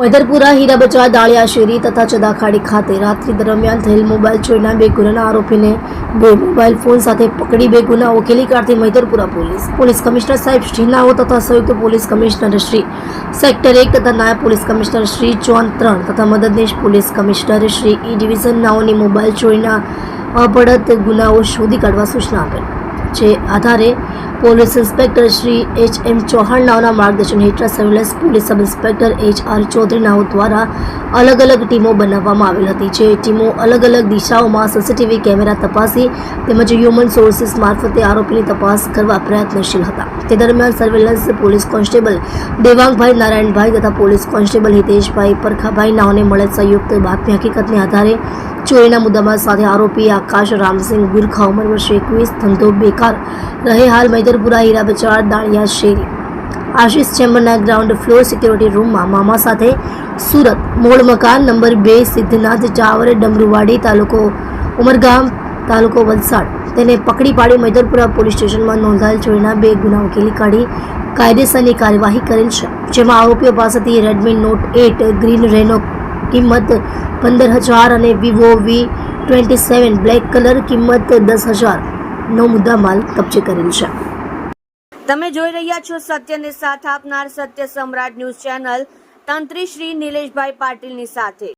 મૈદરપુરા હીરાબજાર દાળિયા શેરી તથા ચદાખાડી ખાતે રાત્રિ દરમિયાન થયેલ મોબાઈલ ચોરીના 2 ગુનાના આરોપીને 2 મોબાઈલ ફોન સાથે પકડી 2 ગુના ઉકેલી કાઢતી મૈદરપુરા પોલીસ કમિશનર સાહેબ શ્રી નાઓ તથા સંયુક્ત પોલીસ કમિશનર શ્રી સેક્ટર 1 તથા નાયબ પોલીસ કમિશનર શ્રી ઝોન 3 તથા મદદનીશ police commissioner Shri E division નાઓની મોબાઈલ ચોરીના અપડત ગુનાઓ શોધી કાઢવા સૂચના આપેલ જે આધારે police inspector Shri H M. Chauhan નાઓના માર્ગદર્શન હેઠળ surveillance police sub inspector H R. Chaudhary નાઓ દ્વારા અલગ અલગ ટીમો બનાવવામાં આવેલ હતી જે ટીમો અલગ અલગ દિશાઓમાં સીસીટીવી કેમેરા તપાસી તેમજ હ્યુમન સોર્સિસ મારફતે આરોપીની તપાસ કરવા પ્રયત્નશીલ હતા. તે દરમિયાન surveillance police constable Devangbhai Narayanbhai તથા પોલીસ કોન્સ્ટેબલ હિતેશભાઈ પરખાભાઈ નાઓને મળેલ સંયુક્ત બાતમી હકીકતને આધારે ચોરીના મુદ્દામાલ સાથે આરોપી આકાશ રામસિંહ ગુરખા ઉંમર વર્ષ 21 ધંધો બેકાર રહે હાલ મૈદરપુરા હીરાબજાર દાળિયા શેરી આશિષ ચેમ્બરના ગ્રાઉન્ડ ફ્લોર સિક્યોરિટી રૂમમાં મામા સાથે સુરત મૂળ મકાન નંબર 2 સિદ્ધનાથ ચાવર ડમરુવાડી તાલુકો ઉમરગામ તાલુકો વલસાડ તેને પકડી પાડી મૈદરપુરા પોલીસ સ્ટેશનમાં નોંધાયેલ ચોરીના 2 ગુના ઉકેલી કાઢી કાયદેસરની કાર્યવાહી કરેલ છે. જેમાં આરોપીઓ પાસેથી રેડમી નોટ 8 ગ્રીન રેનો કિંમત 15,000 અને વિવો V27 બ્લેક કલર કિંમત 10,000 નો મુદ્દામાલ કબજે કરેલ છે. તમે જોઈ રહ્યા છો સત્યને સાથ આપનાર સત્ય સમ્રાટ ન્યૂઝ ચેનલ તંત્રી શ્રી નિલેશભાઈ પાટીલની સાથે.